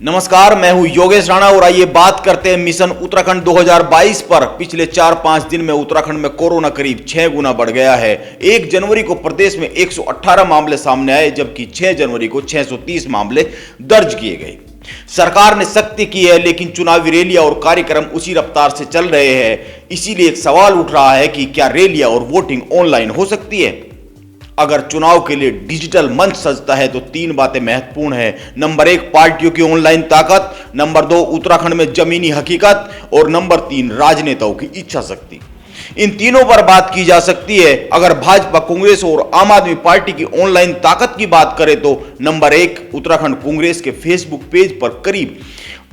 नमस्कार, मैं हूं योगेश राणा और आइए बात करते हैं मिशन उत्तराखंड 2022 पर। पिछले 4-5 दिन में उत्तराखंड में कोरोना करीब 6 गुना बढ़ गया है। 1 जनवरी को प्रदेश में 118 मामले सामने आए, जबकि 6 जनवरी को 630 मामले दर्ज किए गए। सरकार ने सख्ती की है, लेकिन चुनावी रैलियां और कार्यक्रम उसी रफ्तार से चल रहे हैं। इसीलिए एक सवाल उठ रहा है कि क्या रैलियां और वोटिंग ऑनलाइन हो सकती है? अगर चुनाव के लिए डिजिटल मंच सजता है तो 3 बातें महत्वपूर्ण है। नंबर 1, पार्टियों की ऑनलाइन ताकत। नंबर 2, उत्तराखंड में जमीनी हकीकत। और नंबर 3, राजनेताओं की इच्छा शक्ति। इन तीनों पर बात की जा सकती है। अगर भाजपा, कांग्रेस और आम आदमी पार्टी की ऑनलाइन ताकत की बात करें तो नंबर 1, उत्तराखंड कांग्रेस के फेसबुक पेज पर करीब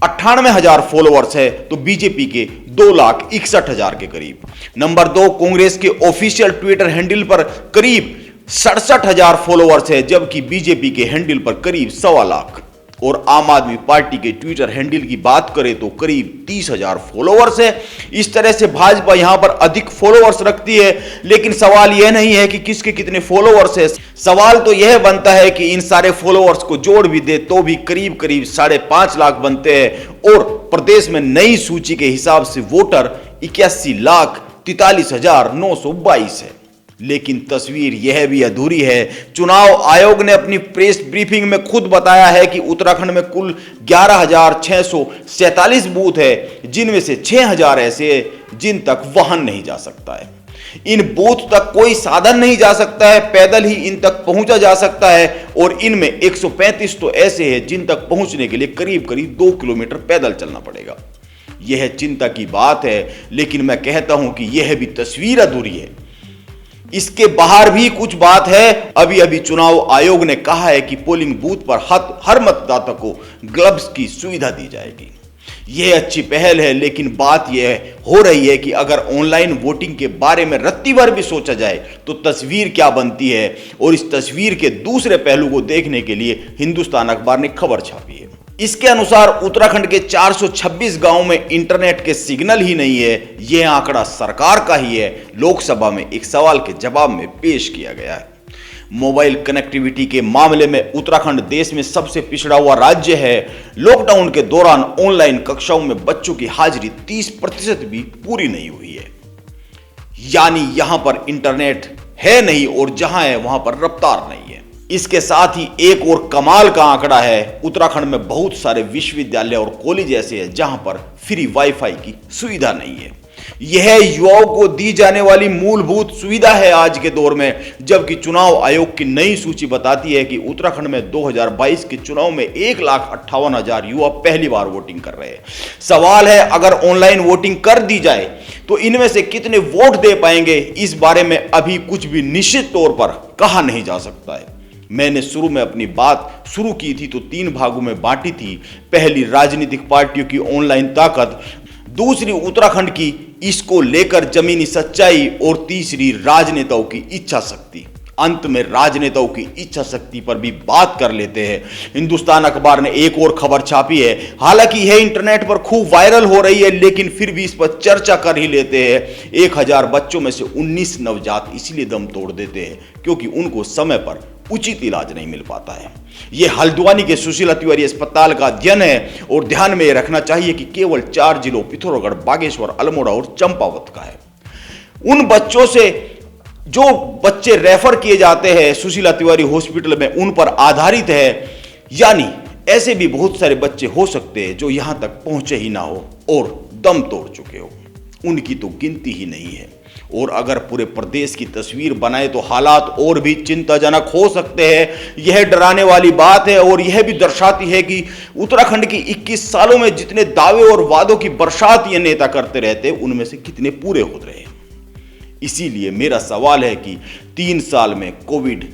98,000 फॉलोअर्स है, तो बीजेपी के 2,61,000 के करीब। नंबर 2, कांग्रेस के ऑफिशियल ट्विटर हैंडल पर करीब 67,000 फॉलोअर्स है, जबकि बीजेपी के हैंडल पर करीब 1.25 लाख। और आम आदमी पार्टी के ट्विटर हैंडल की बात करें तो करीब 30,000 फॉलोअर्स है। इस तरह से भाजपा यहां पर अधिक फॉलोअर्स रखती है, लेकिन सवाल यह नहीं है कि किसके कितने फॉलोअर्स है। सवाल तो यह बनता है कि इन सारे फॉलोअर्स को जोड़ भी दे तो भी करीब 5.5 लाख बनते हैं। और प्रदेश में नई सूची के हिसाब से वोटर 81,43,922 है। लेकिन तस्वीर यह भी अधूरी है। चुनाव आयोग ने अपनी प्रेस ब्रीफिंग में खुद बताया है कि उत्तराखंड में कुल 11,647 बूथ है, जिनमें से 6,000 ऐसे हैं जिन तक वाहन नहीं जा सकता है। इन बूथ तक कोई साधन नहीं जा सकता है, पैदल ही इन तक पहुंचा जा सकता है। और इनमें 135 तो ऐसे हैं जिन तक पहुंचने के लिए करीब 2 किलोमीटर पैदल चलना पड़ेगा। यह चिंता की बात है, लेकिन मैं कहता हूं कि यह भी तस्वीर अधूरी है। इसके बाहर भी कुछ बात है। अभी चुनाव आयोग ने कहा है कि पोलिंग बूथ पर हर मतदाता को ग्लव्स की सुविधा दी जाएगी। यह अच्छी पहल है, लेकिन बात यह हो रही है कि अगर ऑनलाइन वोटिंग के बारे में रत्ती भर भी सोचा जाए तो तस्वीर क्या बनती है। और इस तस्वीर के दूसरे पहलू को देखने के लिए हिंदुस्तान अखबार ने खबर छापी है। इसके अनुसार उत्तराखंड के 426 गांवों में इंटरनेट के सिग्नल ही नहीं है। यह आंकड़ा सरकार का ही है, लोकसभा में एक सवाल के जवाब में पेश किया गया है। मोबाइल कनेक्टिविटी के मामले में उत्तराखंड देश में सबसे पिछड़ा हुआ राज्य है। लॉकडाउन के दौरान ऑनलाइन कक्षाओं में बच्चों की हाजिरी 30% भी पूरी नहीं हुई है। यानी यहां पर इंटरनेट है नहीं, और जहां है वहां पर रफ्तार नहीं है। इसके साथ ही एक और कमाल का आंकड़ा है। उत्तराखंड में बहुत सारे विश्वविद्यालय और कॉलेज ऐसे हैं जहां पर फ्री वाईफाई की सुविधा नहीं है। यह युवाओं को दी जाने वाली मूलभूत सुविधा है आज के दौर में, जबकि चुनाव आयोग की नई सूची बताती है कि उत्तराखंड में 2022 के चुनाव में 1,58,000 युवा पहली बार वोटिंग कर रहे हैं। सवाल है, अगर ऑनलाइन वोटिंग कर दी जाए तो इनमें से कितने वोट दे पाएंगे? इस बारे में अभी कुछ भी निश्चित तौर पर कहा नहीं जा सकता है। मैंने शुरू में अपनी बात शुरू की थी तो 3 भागों में बांटी थी। पहली, राजनीतिक पार्टियों की ऑनलाइन ताकत। दूसरी, उत्तराखंड की इसको लेकर जमीनी सच्चाई। और तीसरी, राजनेताओं की इच्छा शक्ति। अंत में राजनेताओं की इच्छा शक्ति पर भी बात कर लेते हैं। हिंदुस्तान अखबार ने एक और खबर छापी है। हालांकि यह इंटरनेट पर खूब वायरल हो रही है, लेकिन फिर भी इस पर चर्चा कर ही लेते हैं। 1,000 बच्चों में से 19 नवजात इसलिए दम तोड़ देते हैं क्योंकि उनको समय पर उचित इलाज नहीं मिल पाता है। यह हल्द्वानी के सुशीला तिवारी अस्पताल का अध्ययन है। और ध्यान में रखना चाहिए कि केवल 4 जिलों पिथौरागढ़, बागेश्वर, अल्मोड़ा और चंपावत का है। उन बच्चों से जो बच्चे रेफर किए जाते हैं सुशीला तिवारी हॉस्पिटल में, उन पर आधारित है। यानी ऐसे भी बहुत सारे बच्चे हो सकते हैं जो यहां तक पहुंचे ही ना हो और दम तोड़ चुके हो। उनकी तो गिनती ही नहीं है। और अगर पूरे प्रदेश की तस्वीर बनाए तो हालात और भी चिंताजनक हो सकते हैं। यह डराने वाली बात है और यह भी दर्शाती है कि उत्तराखंड की 21 सालों में जितने दावे और वादों की बरसात ये नेता करते रहते, उनमें से कितने पूरे हो रहे हैं। इसीलिए मेरा सवाल है कि 3 साल में कोविड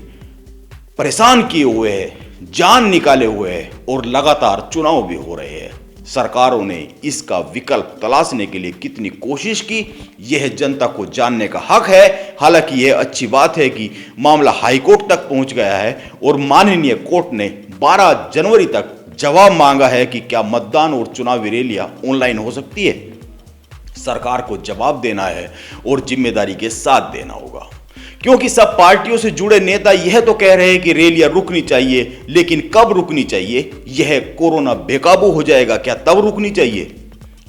परेशान किए हुए है, जान निकाले हुए है और लगातार चुनाव भी हो रहे हैं। सरकारों ने इसका विकल्प तलाशने के लिए कितनी कोशिश की, यह जनता को जानने का हक है। हालांकि यह अच्छी बात है कि मामला हाईकोर्ट तक पहुंच गया है और माननीय कोर्ट ने 12 जनवरी तक जवाब मांगा है कि क्या मतदान और चुनावी रैलियां ऑनलाइन हो सकती है। सरकार को जवाब देना है और जिम्मेदारी के साथ देना होगा, क्योंकि सब पार्टियों से जुड़े नेता यह तो कह रहे हैं कि रैलियां रुकनी चाहिए, लेकिन कब रुकनी चाहिए? यह कोरोना बेकाबू हो जाएगा क्या तब रुकनी चाहिए?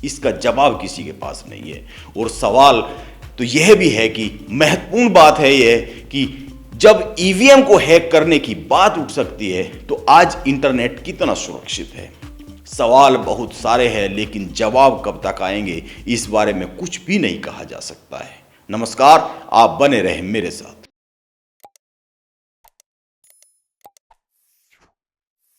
इसका जवाब किसी के पास नहीं है। और सवाल तो यह भी है कि महत्वपूर्ण बात है यह कि जब ईवीएम को हैक करने की बात उठ सकती है तो आज इंटरनेट कितना सुरक्षित है? सवाल बहुत सारे हैं, लेकिन जवाब कब तक आएंगे इस बारे में कुछ भी नहीं कहा जा सकता है। नमस्कार, आप बने रहें मेरे साथ।